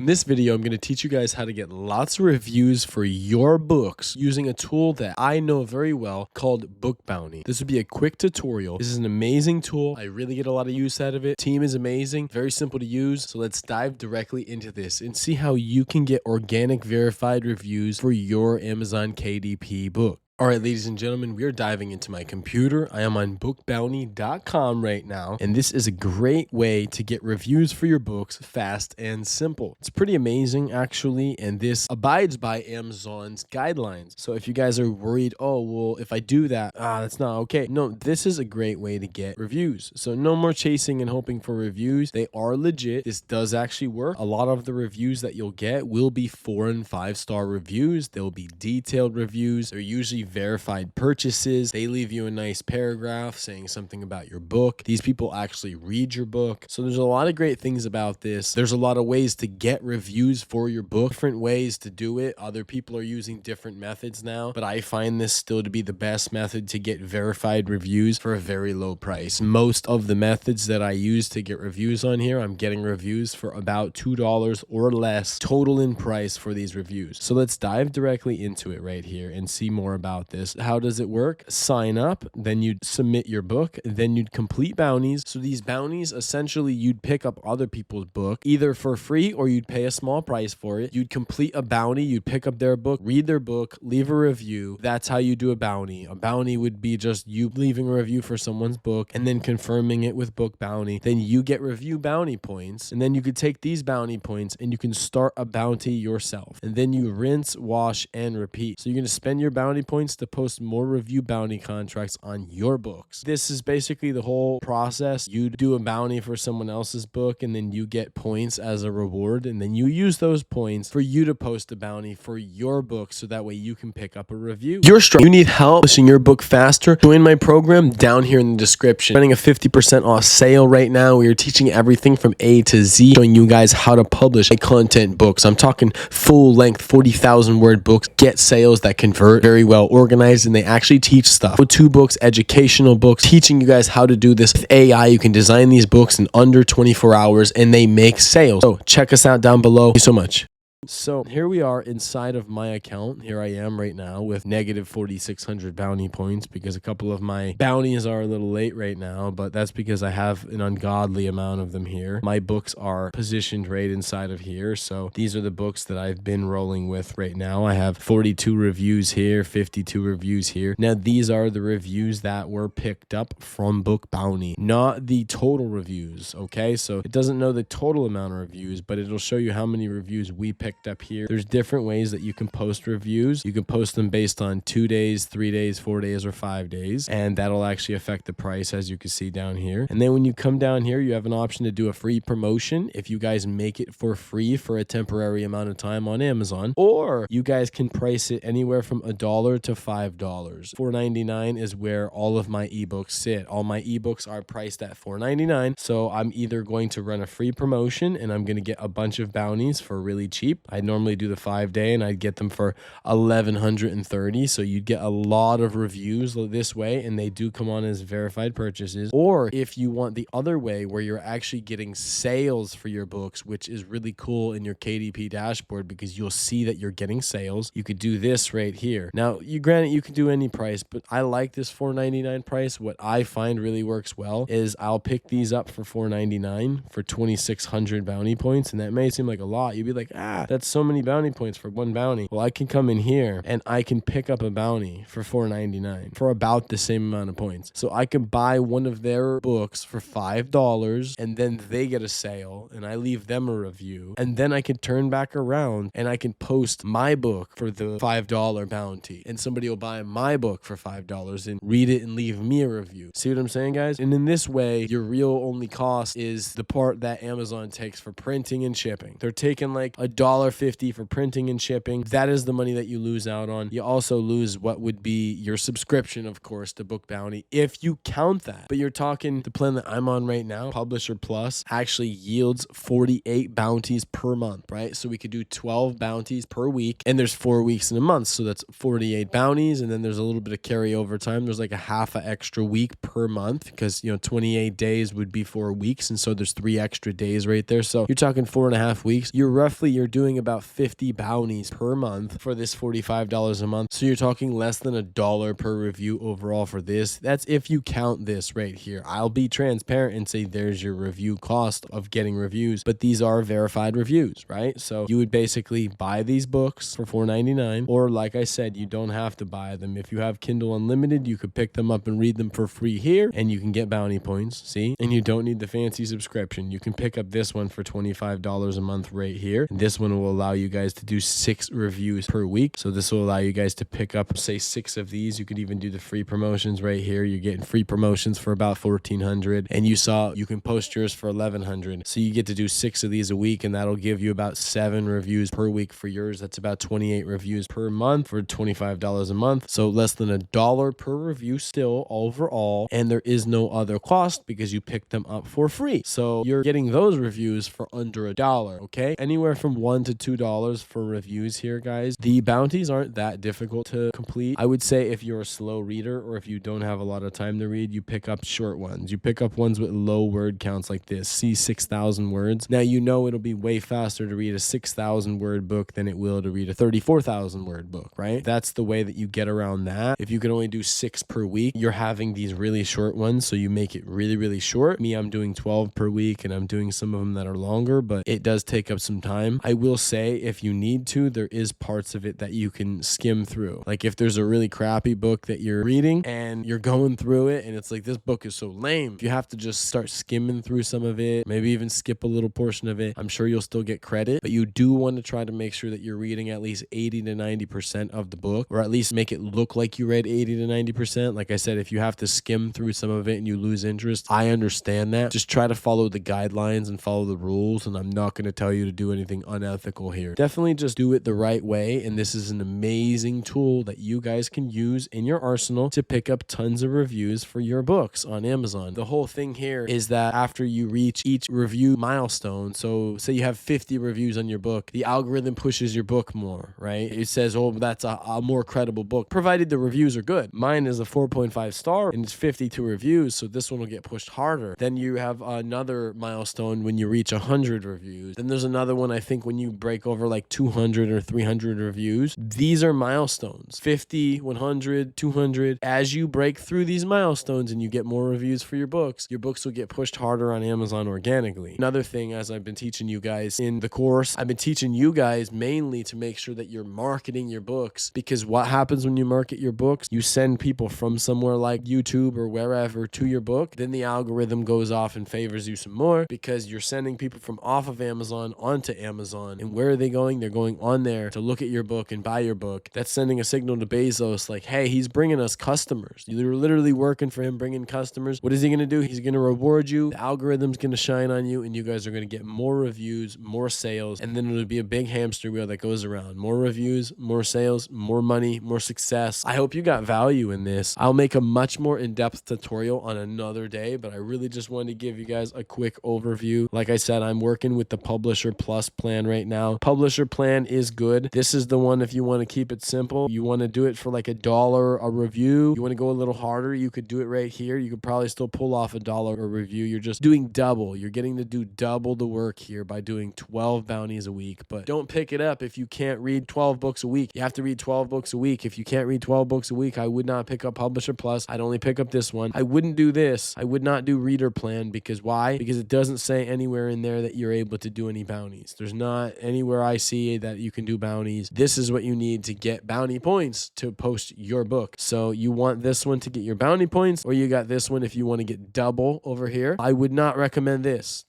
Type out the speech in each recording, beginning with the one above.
In this video, I'm going to teach you guys how to get lots of reviews for your books using a tool that I know very well called Book Bounty. This would be a quick tutorial. This is an amazing tool. I really get a lot of use out of it. Team is amazing, very simple to use. So let's dive directly into this and see how you can get organic verified reviews for your Amazon KDP book. All right, ladies and gentlemen, we are diving into my computer. I am on bookbounty.com right now, and this is a great way to get reviews for your books fast and simple. It's pretty amazing, actually, and this abides by Amazon's guidelines. So if you guys are worried, oh, well, if I do that, that's not okay. No, this is a great way to get reviews. So no more chasing and hoping for reviews. They are legit. This does actually work. A lot of the reviews that you'll get will be 4- and 5-star reviews. They'll be detailed reviews. They're usually verified purchases. They leave you a nice paragraph saying something about your book. These people actually read your book. So there's a lot of great things about this. There's a lot of ways to get reviews for your book, different ways to do it. Other people are using different methods now, but I find this still to be the best method to get verified reviews for a very low price. Most of the methods that I use to get reviews on here, I'm getting reviews for about $2 or less total in price for these reviews. So let's dive directly into it right here and see more about this. How does it work? Sign up, then you'd submit your book, then you'd complete bounties. So these bounties, essentially you'd pick up other people's book either for free or you'd pay a small price for it. You'd complete a bounty, you'd pick up their book, read their book, leave a review. That's how you do a bounty. A bounty would be just you leaving a review for someone's book and then confirming it with Book Bounty. Then you get review bounty points, and then you could take these bounty points and you can start a bounty yourself. And then you rinse, wash, and repeat. So you're going to spend your bounty points to post more review bounty contracts on your books. This is basically the whole process. You do a bounty for someone else's book, and then you get points as a reward, and then you use those points for you to post a bounty for your book, so that way you can pick up a review. You're strong. You need help publishing your book faster? Join my program down here in the description. Running a 50% off sale right now. We are teaching everything from A to Z, showing you guys how to publish high content books. I'm talking full length 40,000 word books, get sales that convert, very well organized, and they actually teach stuff. How-to books, educational books, teaching you guys how to do this with AI. You can design these books in under 24 hours and they make sales. So check us out down below. Thank you so much. So here we are inside of my account. Here I am right now with negative 4,600 bounty points because a couple of my bounties are a little late right now, but that's because I have an ungodly amount of them here. My books are positioned right inside of here. So these are the books that I've been rolling with right now. I have 42 reviews here, 52 reviews here. Now these are the reviews that were picked up from Book Bounty, not the total reviews. Okay, so it doesn't know the total amount of reviews, but it'll show you how many reviews we picked up here. There's different ways that you can post reviews. You can post them based on 2 days, 3 days, 4 days, or 5 days, and that'll actually affect the price, as you can see down here. And then when you come down here, you have an option to do a free promotion if you guys make it for free for a temporary amount of time on Amazon, or you guys can price it anywhere from $1 to $5. $4.99 is where all of my ebooks sit. All my ebooks are priced at $4.99, so I'm either going to run a free promotion and I'm going to get a bunch of bounties for really cheap. I'd normally do the 5-day and I'd get them for $1,130. So you'd get a lot of reviews this way, and they do come on as verified purchases. Or if you want the other way, where you're actually getting sales for your books, which is really cool in your KDP dashboard because you'll see that you're getting sales. You could do this right here. Now, granted, you can do any price, but I like this $4.99 price. What I find really works well is I'll pick these up for $4.99 for 2,600 bounty points, and that may seem like a lot. You'd be like, that's so many bounty points for one bounty. Well, I can come in here and I can pick up a bounty for $4.99 for about the same amount of points. So I can buy one of their books for $5 and then they get a sale and I leave them a review. And then I can turn back around and I can post my book for the $5 bounty, and somebody will buy my book for $5 and read it and leave me a review. See what I'm saying, guys? And in this way, your real only cost is the part that Amazon takes for printing and shipping. They're taking like $1 $1.50 for printing and shipping. That is the money that you lose out on. You also lose what would be your subscription, of course, to Book Bounty, if you count that. But you're talking the plan that I'm on right now, Publisher Plus, actually yields 48 bounties per month, right? So we could do 12 bounties per week, and there's 4 weeks in a month. So that's 48 bounties, and then there's a little bit of carryover time. There's like a half an extra week per month because, 28 days would be 4 weeks, and so there's 3 extra days right there. So you're talking 4.5 weeks. You're doing about 50 bounties per month for this $45 a month. So you're talking less than $1 per review overall for this. That's if you count this right here. I'll be transparent and say there's your review cost of getting reviews, but these are verified reviews, right? So you would basically buy these books for $4.99, or like I said, you don't have to buy them. If you have Kindle Unlimited, you could pick them up and read them for free here, and you can get bounty points, see? And you don't need the fancy subscription. You can pick up this one for $25 a month right here. And this one will allow you guys to do 6 reviews per week. So this will allow you guys to pick up, say, 6 of these. You could even do the free promotions right here. You're getting free promotions for about $1,400, and you can post yours for $1,100. So you get to do 6 of these a week, and that'll give you about 7 reviews per week for yours. That's about 28 reviews per month for $25 a month. So less than $1 per review still overall, and there is no other cost because you picked them up for free. So you're getting those reviews for under $1, okay? Anywhere from $1 to $2 for reviews here, guys. The bounties aren't that difficult to complete. I would say if you're a slow reader or if you don't have a lot of time to read, you pick up short ones. You pick up ones with low word counts like this. See, 6,000 words. Now, it'll be way faster to read a 6,000 word book than it will to read a 34,000 word book, right? That's the way that you get around that. If you can only do 6 per week, you're having these really short ones, so you make it really, really short. Me, I'm doing 12 per week, and I'm doing some of them that are longer, but it does take up some time. I will say, if you need to, there is parts of it that you can skim through. Like if there's a really crappy book that you're reading and you're going through it and it's like, this book is so lame, you have to just start skimming through some of it, maybe even skip a little portion of it. I'm sure you'll still get credit, but you do want to try to make sure that you're reading at least 80 to 90% of the book, or at least make it look like you read 80 to 90%. Like I said, if you have to skim through some of it and you lose interest, I understand that. Just try to follow the guidelines and follow the rules, and I'm not going to tell you to do anything unethical here. Definitely just do it the right way, and this is an amazing tool that you guys can use in your arsenal to pick up tons of reviews for your books on Amazon. The whole thing here is that after you reach each review milestone, so say you have 50 reviews on your book, the algorithm pushes your book more, right? It says, oh, that's a more credible book, provided the reviews are good. Mine is a 4.5 star and it's 52 reviews, so this one will get pushed harder. Then you have another milestone when you reach 100 reviews. Then there's another one, I think, when you break over like 200 or 300 reviews. These are milestones: 50, 100, 200. As you break through these milestones and you get more reviews for your books will get pushed harder on Amazon organically. Another thing, as I've been teaching you guys in the course, I've been teaching you guys mainly to make sure that you're marketing your books, because what happens when you market your books, you send people from somewhere like YouTube or wherever to your book, then the algorithm goes off and favors you some more because you're sending people from off of Amazon onto Amazon. And where are they going? They're going on there to look at your book and buy your book. That's sending a signal to Bezos like, hey, he's bringing us customers. You're literally working for him, bringing customers. What is he going to do? He's going to reward you. The algorithm's going to shine on you, and you guys are going to get more reviews, more sales, and then it'll be a big hamster wheel that goes around. More reviews, more sales, more money, more success. I hope you got value in this. I'll make a much more in-depth tutorial on another day, but I really just wanted to give you guys a quick overview. Like I said, I'm working with the Publisher Plus plan right now. Publisher plan is good. This is the one if you want to keep it simple. You want to do it for like $1 a review. You want to go a little harder, you could do it right here. You could probably still pull off $1 a review. You're just doing double. You're getting to do double the work here by doing 12 bounties a week. But don't pick it up if you can't read 12 books a week. You have to read 12 books a week. If you can't read 12 books a week, I would not pick up Publisher Plus. I'd only pick up this one. I wouldn't do this. I would not do Reader Plan, because why? Because it doesn't say anywhere in there that you're able to do any bounties. There's not anywhere I see that you can do bounties. This is what you need to get bounty points to post your book. So you want this one to get your bounty points, or you got this one if you want to get double over here. I would not recommend this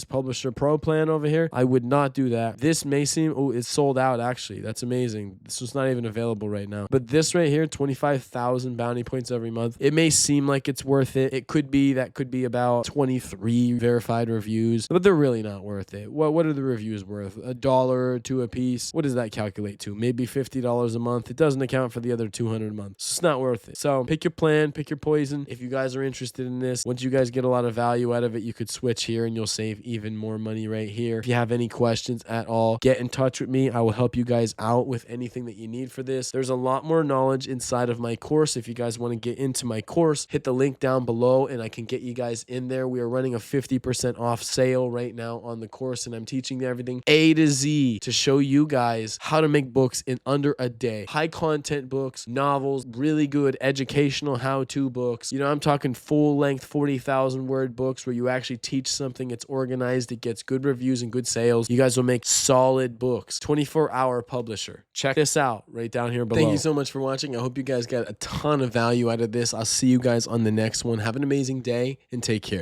Publisher Pro plan over here. I would not do that. This may seem, oh, it's sold out actually. That's amazing. This was not even available right now. But this right here, 25,000 bounty points every month. It may seem like it's worth it. It could be, that could be about 23 verified reviews, but they're really not worth it. What are the reviews worth? $1 $1 or $2 a piece. What does that calculate to? Maybe $50 a month. It doesn't account for the other $200 a month. So it's not worth it. So pick your plan, pick your poison. If you guys are interested in this, once you guys get a lot of value out of it, you could switch here and you'll save even more money right here. If you have any questions at all, get in touch with me. I will help you guys out with anything that you need for this. There's a lot more knowledge inside of my course. If you guys want to get into my course, hit the link down below and I can get you guys in there. We are running a 50% off sale right now on the course, and I'm teaching you everything A to Z to show you guys how to make books in under a day. High content books, novels, really good educational how-to books. You know, I'm talking full length 40,000 word books where you actually teach something. It's organized. It gets good reviews and good sales. You guys will make solid books. 24-hour publisher. Check this out right down here below. Thank you so much for watching. I hope you guys got a ton of value out of this. I'll see you guys on the next one. Have an amazing day and take care.